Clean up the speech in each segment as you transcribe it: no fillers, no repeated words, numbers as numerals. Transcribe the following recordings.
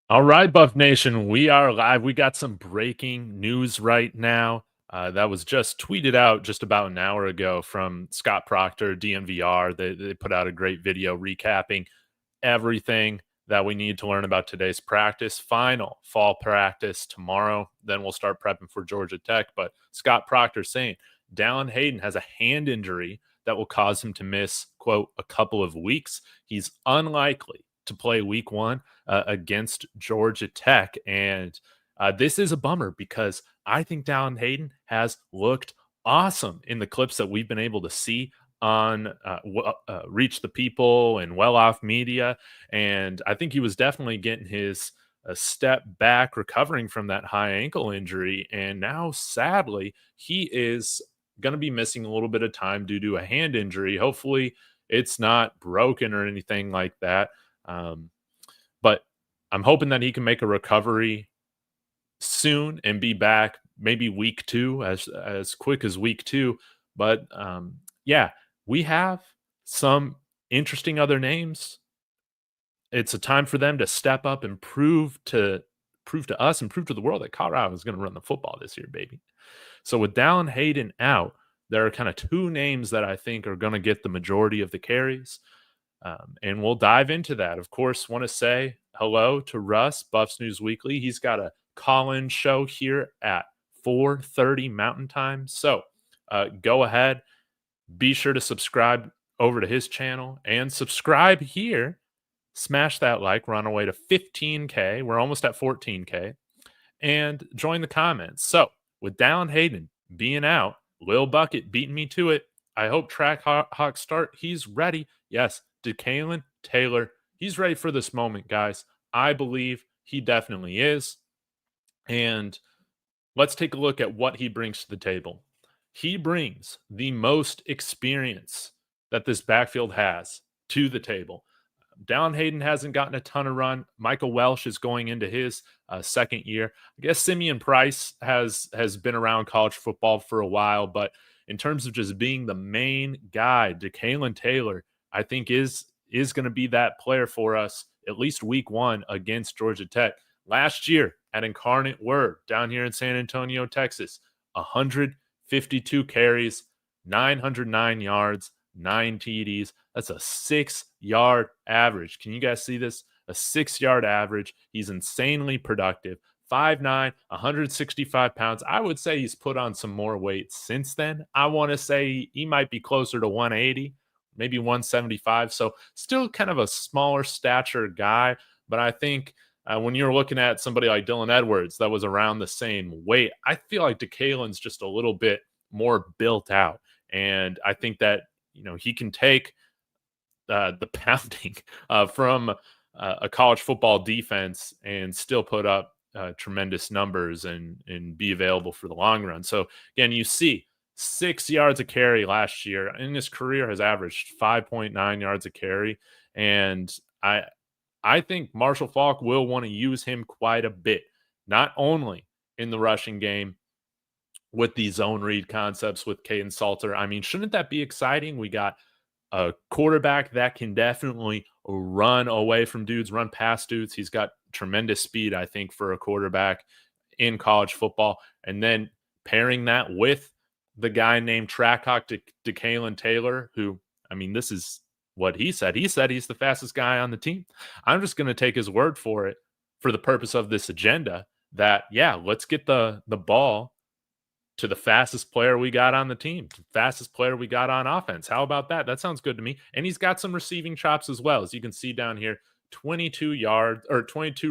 All right, Buff Nation, we are live. We got some breaking news right now. That was just tweeted out just about an hour ago from Scott Proctor, DNVR. They put out a great video recapping everything that we need to learn about today's practice. Final fall practice tomorrow. Then we'll start prepping for Georgia Tech. But Scott Proctor saying Dallan Hayden has a hand injury that will cause him to miss, quote, a couple of weeks. He's unlikely to play week one against Georgia Tech. And this is a bummer because I think Dallan Hayden has looked awesome in the clips that we've been able to see on Reach the People and Well Off Media. And I think he was definitely getting his a step back recovering from that high ankle injury. And now, sadly, he is going to be missing a little bit of time due to a hand injury. Hopefully, it's not broken or anything like that. Um, but I'm hoping that he can make a recovery soon and be back maybe week two, as quick as week two. But yeah, we have some interesting other names. It's a time for them to step up and prove to us and prove to the world that Colorado is going to run the football this year, baby. So with Dallan Hayden out, there are kind of two names that I think are going to get the majority of the carries. And we'll dive into that. Of course, want to say hello to Russ, Buffs News Weekly. He's got a call-in show here at 4:30 Mountain Time. So go ahead, be sure to subscribe over to his channel and subscribe here. Smash that like. We're on our way to 15K. We're almost at 14K. And join the comments. So with Dallan Hayden being out, Lil Bucket beating me to it. I hope Trackhawk start. He's ready. Yes, Dekalon Taylor. He's ready for this moment, guys. I believe he definitely is. And let's take a look at what he brings to the table. He brings the most experience that this backfield has to the table. Dallan Hayden hasn't gotten a ton of run. Micah Welch is going into his second year. I guess Simeon Price has been around college football for a while, but in terms of just being the main guy, Dekalon Taylor, I think is going to be that player for us at least week one against Georgia Tech. Last year at Incarnate Word down here in San Antonio, Texas, 152 carries, 909 yards, 9 TDs. That's a 6-yard average. Can you guys see this? A 6-yard average. He's insanely productive. 5'9", 165 pounds. I would say he's put on some more weight since then. I want to say he might be closer to 180, maybe 175. So still kind of a smaller stature guy. But I think when you're looking at somebody like Dylan Edwards that was around the same weight, I feel like Dekalon's just a little bit more built out. And I think that he can take the pounding from a college football defense and still put up tremendous numbers and be available for the long run. So again, you see 6 yards a carry last year. In his career has averaged 5.9 yards a carry. And I think Marshall Faulk will want to use him quite a bit, not only in the rushing game, with the zone read concepts with Kaidon Salter. I mean, shouldn't that be exciting? We got a quarterback that can definitely run away from dudes, run past dudes. He's got tremendous speed, I think, for a quarterback in college football. And then pairing that with the guy named Trackhawk Dekalon Taylor, who, I mean, this is what he said. He said he's the fastest guy on the team. I'm just going to take his word for it for the purpose of this agenda that, yeah, let's get the ball to the fastest player we got on the team, fastest player we got on offense. How about that? That sounds good to me. And he's got some receiving chops as well. As you can see down here, 22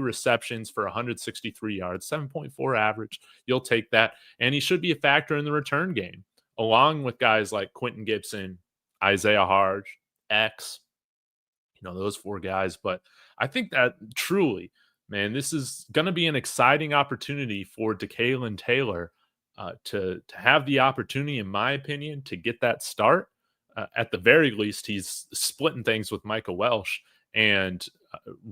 receptions for 163 yards, 7.4 average. You'll take that. And he should be a factor in the return game, along with guys like Quentin Gibson, Isaiah Harge, X, those 4 guys. But I think that truly, man, this is going to be an exciting opportunity for Dekalon Taylor to have the opportunity, in my opinion, to get that start. At the very least, he's splitting things with Micah Welch and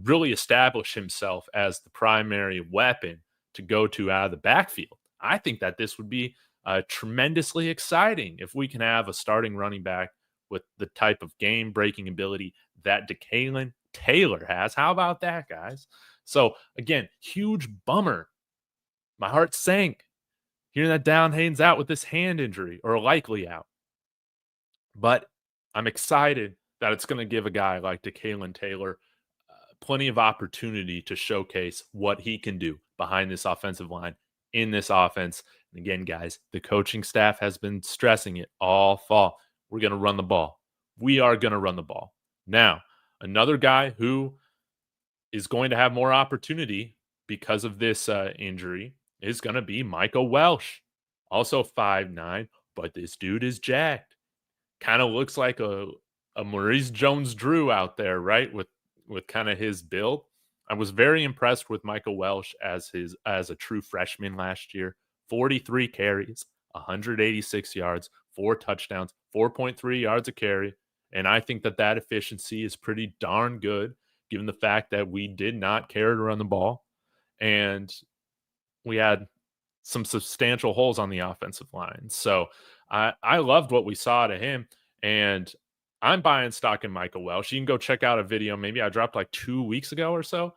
really establish himself as the primary weapon to go to out of the backfield. I think that this would be tremendously exciting if we can have a starting running back with the type of game-breaking ability that Dekalon Taylor has. How about that, guys? So again, huge bummer. My heart sank hearing that Dallan Hayden's out with this hand injury or likely out. But I'm excited that it's going to give a guy like Dekalon Taylor plenty of opportunity to showcase what he can do behind this offensive line in this offense. And again, guys, the coaching staff has been stressing it all fall. We're going to run the ball. We are going to run the ball. Now, another guy who is going to have more opportunity because of this injury is going to be Micah Welch, also 5'9", but this dude is jacked. Kind of looks like a Maurice Jones-Drew out there, right? With kind of his build. I was very impressed with Micah Welch as a true freshman last year. 43 carries, 186 yards, 4 touchdowns, 4.3 yards a carry. And I think that efficiency is pretty darn good, given the fact that we did not care to run the ball. And we had some substantial holes on the offensive line. So I loved what we saw to him. And I'm buying stock in Micah Welch. You can go check out a video. Maybe I dropped like 2 weeks ago or so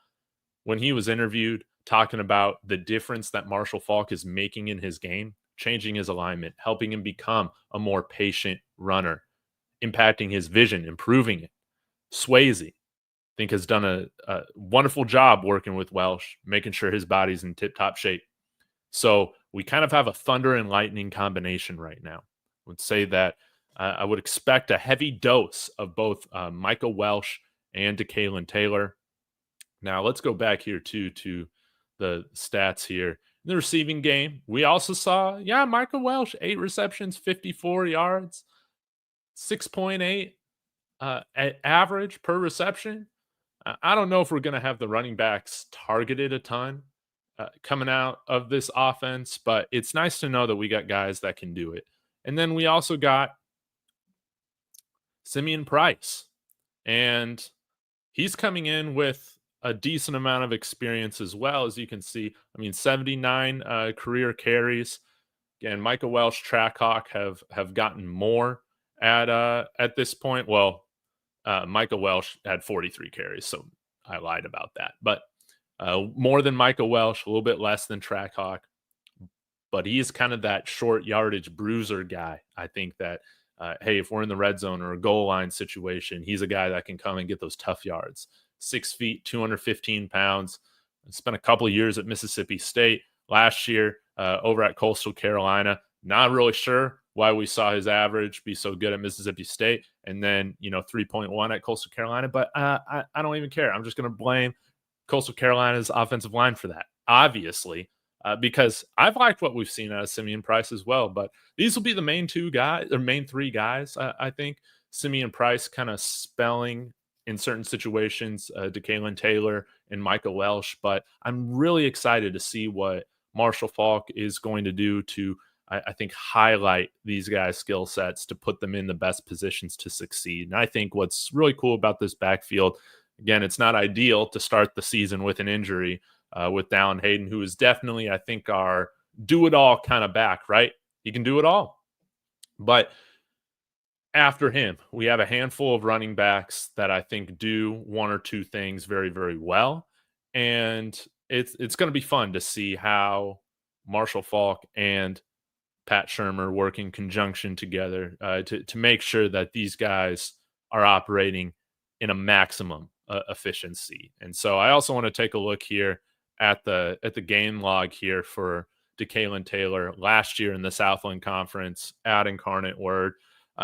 when he was interviewed talking about the difference that Marshall Faulk is making in his game, changing his alignment, helping him become a more patient runner, impacting his vision, improving it. Swayze, I think, has done a wonderful job working with Welch, making sure his body's in tip-top shape. So we kind of have a thunder and lightning combination right now. I would say that I would expect a heavy dose of both Micah Welch and Dekalon Taylor. Now let's go back here to the stats here. In the receiving game, we also saw, Micah Welch, 8 receptions, 54 yards, 6.8 average per reception. I don't know if we're going to have the running backs targeted a ton coming out of this offense, but it's nice to know that we got guys that can do it. And then we also got Simeon Price, and he's coming in with a decent amount of experience as well. As you can see, 79 career carries. Again, Micah Welch, Trackhawk have gotten more at this point. Well, Micah Welch had 43 carries, so I lied about that. But more than Micah Welch, a little bit less than Trackhawk. But he's kind of that short yardage bruiser guy. I think that, hey, if we're in the red zone or a goal line situation, he's a guy that can come and get those tough yards. 6 feet, 215 pounds. Spent a couple of years at Mississippi State. Last year over at Coastal Carolina. Not really sure why we saw his average be so good at Mississippi State and then, 3.1 at Coastal Carolina. But I don't even care. I'm just going to blame Coastal Carolina's offensive line for that, obviously, because I've liked what we've seen out of Simeon Price as well. But these will be the main 3 guys, I think. Simeon Price kind of spelling in certain situations, Dekalon Taylor and Micah Welch. But I'm really excited to see what Marshall Faulk is going to do to, I think, highlight these guys' skill sets to put them in the best positions to succeed. And I think what's really cool about this backfield, again, it's not ideal to start the season with an injury with Dallan Hayden, who is definitely, I think, our do-it-all kind of back, right? He can do it all. But after him, we have a handful of running backs that I think do 1 or 2 things very, very well. And it's going to be fun to see how Marshall Faulk and Pat Shermer work in conjunction together to make sure that these guys are operating in a maximum efficiency. And so I also want to take a look here at the game log here for Dekalon Taylor last year in the Southland Conference at Incarnate Word.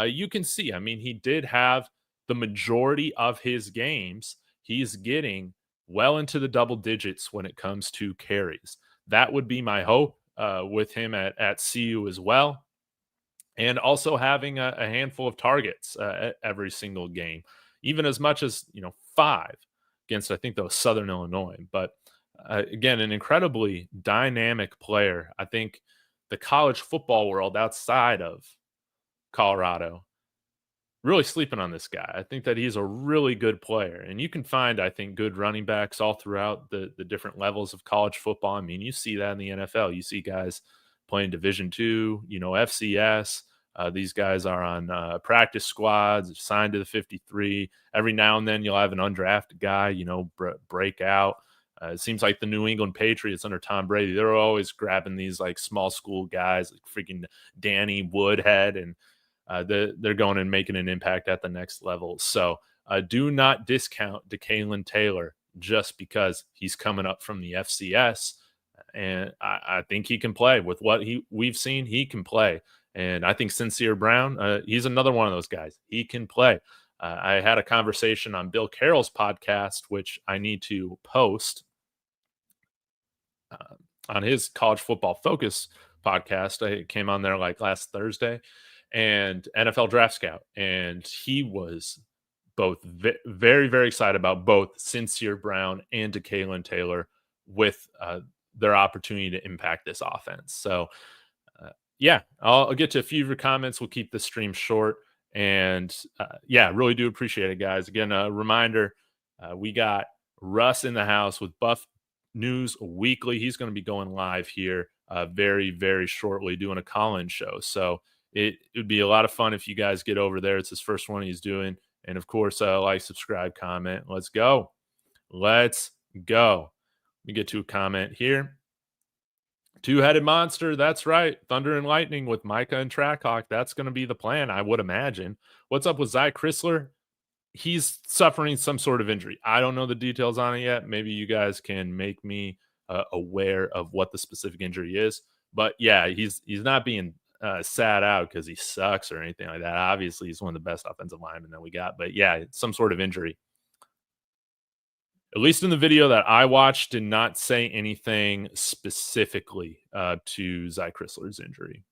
You can see, he did have the majority of his games. He's getting well into the double digits when it comes to carries. That would be my hope with him at CU as well. And also having a handful of targets every single game, even as much as, 5 against, I think, those Southern Illinois. But again, an incredibly dynamic player. I think the college football world outside of Colorado really sleeping on this guy. I think that he's a really good player, and you can find, I think, good running backs all throughout the different levels of college football. You see that in the NFL. You see guys playing Division II, FCS. These guys are on practice squads, signed to the 53. Every now and then you'll have an undrafted guy, break out. It seems like the New England Patriots under Tom Brady, they're always grabbing these like small school guys, like freaking Danny Woodhead, and they're going and making an impact at the next level. So do not discount Dekalon Taylor just because he's coming up from the FCS. And I think he can play with what we've seen. He can play. And I think Sincere Brown, he's another one of those guys. He can play. I had a conversation on Bill Carroll's podcast, which I need to post on his College Football Focus podcast. I came on there like last Thursday, and NFL Draft Scout, and he was both very, very excited about both Sincere Brown and Dekalon Taylor with their opportunity to impact this offense. So, yeah, I'll get to a few of your comments. We'll keep the stream short. And yeah, really do appreciate it, guys. Again, a reminder, we got Russ in the house with Buff News Weekly. He's going to be going live here very, very shortly, doing a call-in show. So it would be a lot of fun if you guys get over there. It's his first one he's doing. And of course, like, subscribe, comment. Let's go. Let's go. Let me get to a comment here. Two-headed monster. That's right. Thunder and lightning with Micah and Trackhawk. That's going to be the plan, I would imagine. What's up with Zy Chrysler? He's suffering some sort of injury. I don't know the details on it yet. Maybe you guys can make me aware of what the specific injury is. But yeah, he's not being sat out because he sucks or anything like that. Obviously, he's one of the best offensive linemen that we got. But yeah, it's some sort of injury. At least in the video that I watched, did not say anything specifically to Zy Chrysler's injury.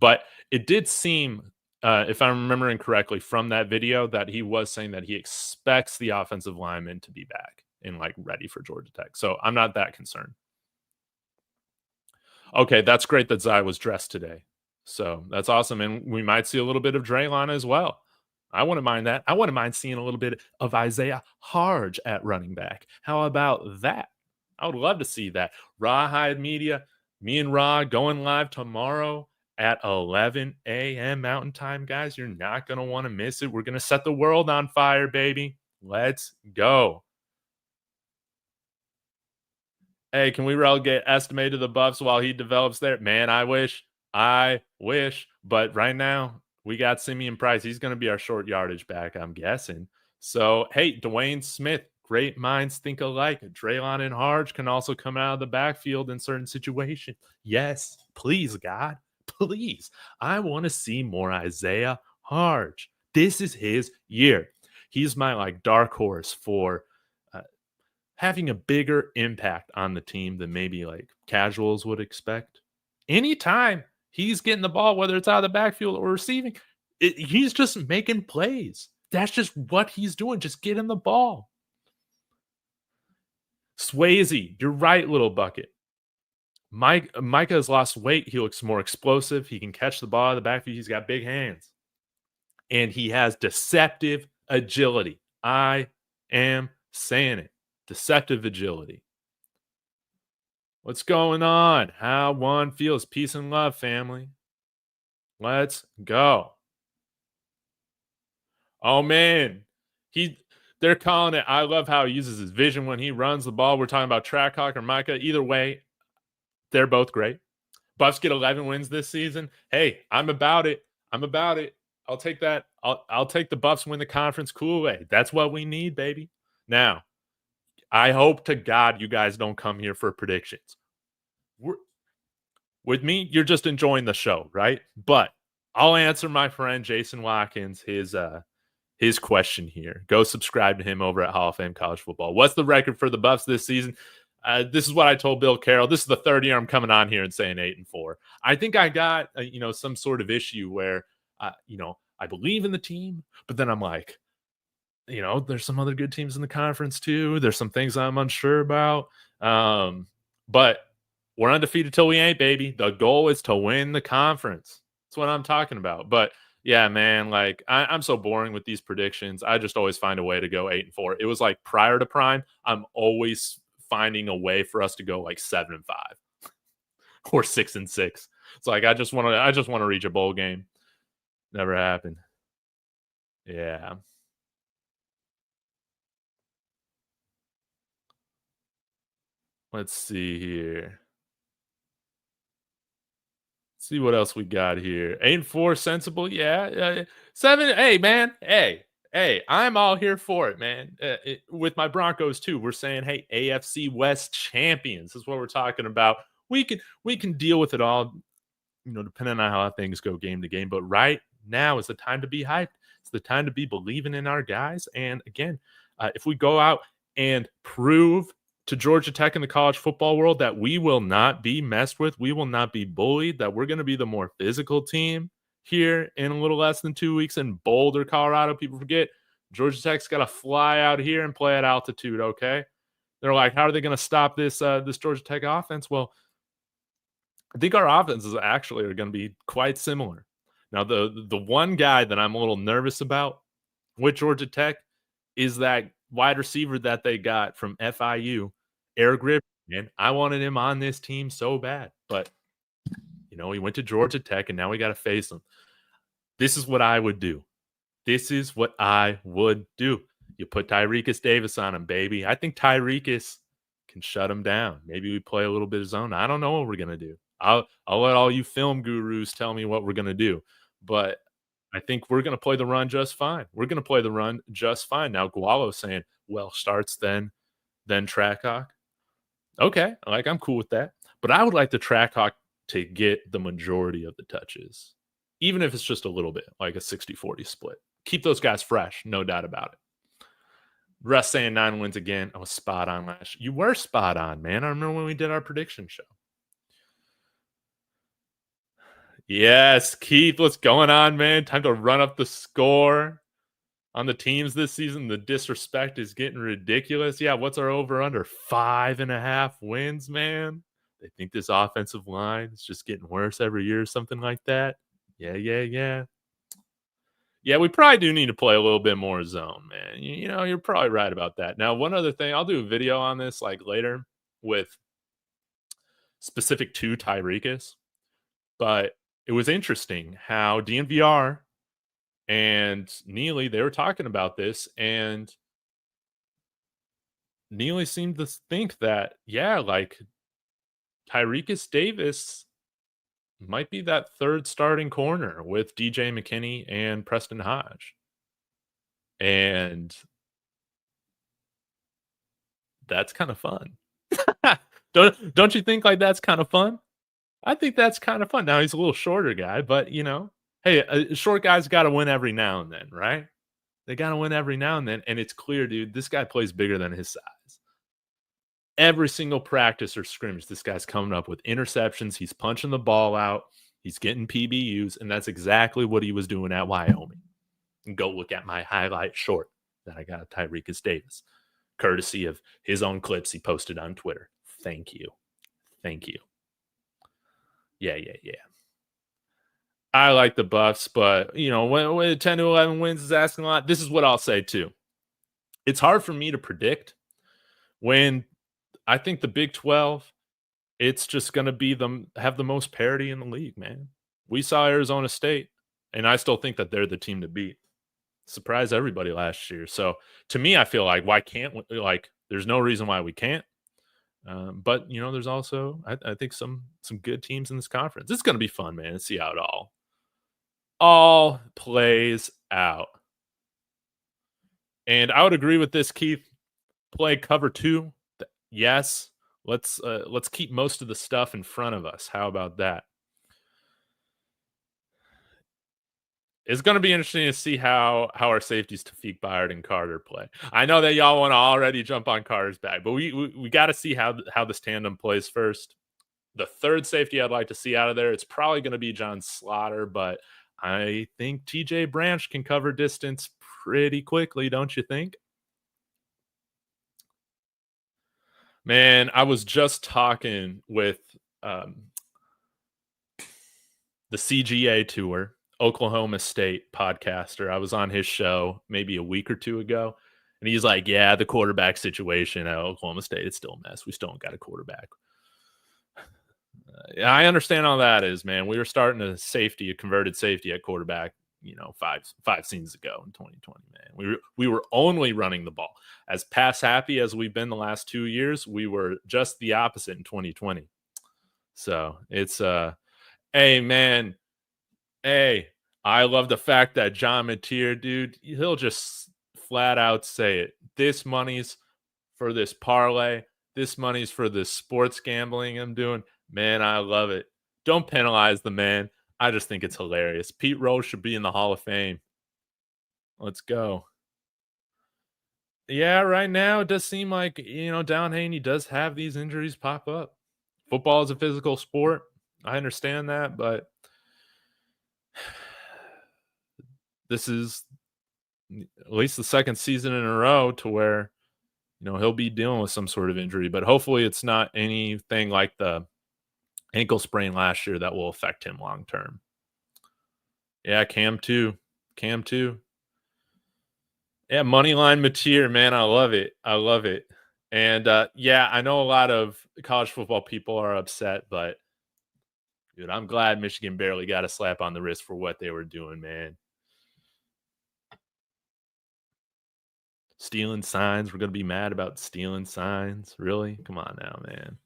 But it did seem, if I'm remembering correctly from that video, that he was saying that he expects the offensive lineman to be back and like ready for Georgia Tech. So I'm not that concerned. Okay, that's great that Zy was dressed today. So that's awesome. And we might see a little bit of Draylon as well. I wouldn't mind that. I wouldn't mind seeing a little bit of Isaiah Harge at running back. How about that? I would love to see that. Rawhide Media, me and Raw going live tomorrow at 11 a.m. Mountain Time, guys. You're not going to want to miss it. We're going to set the world on fire, baby. Let's go. Hey, can we relegate Estimate to the Buffs while he develops there? Man, I wish. But right now, we got Simeon Price. He's going to be our short yardage back, I'm guessing. So, hey, Dwayne Smith, great minds think alike. Draylon and Harge can also come out of the backfield in certain situations. Yes, please, God, please. I want to see more Isaiah Harge. This is his year. He's my like dark horse for having a bigger impact on the team than maybe like casuals would expect. Anytime he's getting the ball, whether it's out of the backfield or receiving, he's just making plays. That's just what he's doing. Just get him the ball. Swayze, you're right, little bucket. Micah has lost weight. He looks more explosive. He can catch the ball out of the backfield. He's got big hands. And he has deceptive agility. I am saying it. Deceptive agility. What's going on? How one feels. Peace and love, family. Let's go. Oh, man. They're calling it. I love how he uses his vision when he runs the ball. We're talking about Trackhawk or Micah. Either way, they're both great. Buffs get 11 wins this season. Hey, I'm about it. I'll take that. I'll take the Buffs win the conference Kool-Aid. That's what we need, baby. Now, I hope to God you guys don't come here for predictions. With me, you're just enjoying the show, right? But I'll answer my friend Jason Watkins his question here. Go subscribe to him over at Hall of Fame College Football. What's the record for the Buffs this season? This is what I told Bill Carroll. This is the third year I'm coming on here and saying 8-4. I think I got some sort of issue where I believe in the team, but then I'm like, there's some other good teams in the conference too. There's some things I'm unsure about. But we're undefeated till we ain't, baby. The goal is to win the conference. That's what I'm talking about. But yeah, man, like I'm so boring with these predictions. I just always find a way to go 8-4. It was like prior to Prime, I'm always finding a way for us to go like 7-5 or 6-6. It's like I just want to reach a bowl game. Never happened. Yeah. Let's see here. See what else we got here. 8-4 sensible. Yeah. 7. Hey, man. Hey, I'm all here for it, man. With my Broncos too. We're saying, hey, AFC West champions is what we're talking about. We can deal with it all, depending on how things go game to game. But right now is the time to be hyped. It's the time to be believing in our guys. And again, if we go out and prove to Georgia Tech in the college football world that we will not be messed with, we will not be bullied, that we're going to be the more physical team here in a little less than 2 weeks in Boulder, Colorado. People forget Georgia Tech's got to fly out here and play at altitude, okay? They're like, how are they going to stop this Georgia Tech offense? Well, I think our offenses actually are going to be quite similar. Now, the one guy that I'm a little nervous about with Georgia Tech is that wide receiver that they got from FIU, Eric Griffin. Man, I wanted him on this team so bad, but he went to Georgia Tech, and now we got to face him. This is what I would do. This is what I would do. You put Tyrekus Davis on him, baby. I think Tyrekus can shut him down. Maybe we play a little bit of zone. I don't know what we're gonna do. I'll let all you film gurus tell me what we're gonna do, but I think we're gonna play the run just fine. We're gonna play the run just fine. Now Gualo's saying Welch starts then Trackhawk. Okay, I'm cool with that, but I would like the Trackhawk to get the majority of the touches, even if it's just a little bit, like a 60-40 split. Keep those guys fresh, no doubt about it. Russ saying 9 wins again. I was spot on last year. You were spot on, man. I remember when we did our prediction show. Yes, Keith, what's going on, man? Time to run up the score on the teams this season. The disrespect is getting ridiculous. Yeah, what's our over-under? 5.5 wins, man. They think this offensive line is just getting worse every year, something like that. Yeah. Yeah, we probably do need to play a little bit more zone, man. You're probably right about that. Now, one other thing, I'll do a video on this later with specific to Tyrekus, but it was interesting how DNVR and Neely, they were talking about this, and Neely seemed to think that, yeah, Tyrekus Davis might be that third starting corner with DJ McKinney and Preston Hodge. And that's kind of fun. Don't you think that's kind of fun? I think that's kind of fun. Now he's a little shorter guy, but hey, short guys got to win every now and then, right? They got to win every now and then. And it's clear, dude, this guy plays bigger than his size. Every single practice or scrimmage, this guy's coming up with interceptions. He's punching the ball out. He's getting PBUs, and that's exactly what he was doing at Wyoming. And go look at my highlight short that I got of Tyrekus Davis, courtesy of his own clips he posted on Twitter. Thank you. Yeah. I like the Buffs, but, when 10 to 11 wins is asking a lot. This is what I'll say, too. It's hard for me to predict when I think the Big 12, it's just going to have the most parity in the league, man. We saw Arizona State, and I still think that they're the team to beat. Surprised everybody last year. So, to me, I feel why can't we? There's no reason why we can't. But, there's also, I think, some good teams in this conference. It's going to be fun, man, to see how it all plays out. And I would agree with this, Keith. Play cover 2. Yes. Let's keep most of the stuff in front of us. How about that? It's going to be interesting to see how our safeties Tafik Byard and Carter play. I know that y'all want to already jump on Carter's back, but we got to see how this tandem plays first. The third safety I'd like to see out of there, it's probably going to be John Slaughter, but I think TJ Branch can cover distance pretty quickly, don't you think? Man, I was just talking with the CGA tour, Oklahoma State podcaster. I was on his show maybe a week or two ago, and he's like, yeah, the quarterback situation at Oklahoma State, it's still a mess. We still don't got a quarterback. I understand how that is, man. We were starting a converted safety at quarterback, five seasons ago in 2020, man. We were only running the ball. As pass happy as we've been the last 2 years, we were just the opposite in 2020. So it's hey man, hey, I love the fact that John Mateer, dude, he'll just flat out say it. This money's for this parlay. This money's for this sports gambling I'm doing. Man, I love it. Don't penalize the man. I just think it's hilarious. Pete Rose should be in the Hall of Fame. Let's go. Yeah, right now it does seem like, Dallan Hayden does have these injuries pop up. Football is a physical sport. I understand that, but this is at least the second season in a row to where, he'll be dealing with some sort of injury, but hopefully it's not anything like the ankle sprain last year that will affect him long term. Yeah, Cam too. Yeah, Moneyline Mateer, man, I love it. And yeah, I know a lot of college football people are upset, but dude, I'm glad Michigan barely got a slap on the wrist for what they were doing, man. Stealing signs. We're going to be mad about stealing signs. Really? Come on now, man.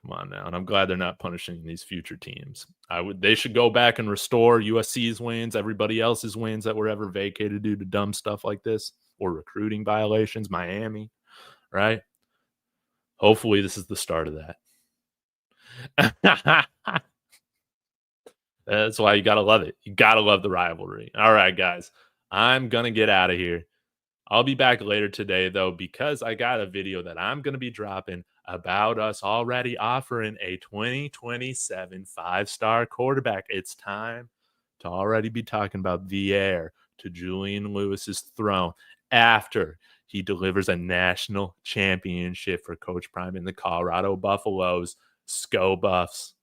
Come on now. And I'm glad they're not punishing these future teams. They should go back and restore USC's wins, everybody else's wins that were ever vacated due to dumb stuff like this or recruiting violations. Miami, right? Hopefully this is the start of that. That's why you got to love it. You got to love the rivalry. All right, guys. I'm going to get out of here. I'll be back later today, though, because I got a video that I'm going to be dropping about us already offering a 2027 5-star quarterback. It's time to already be talking about the heir to Julian Lewis's throne after he delivers a national championship for Coach Prime and the Colorado Buffaloes. Sco Buffs.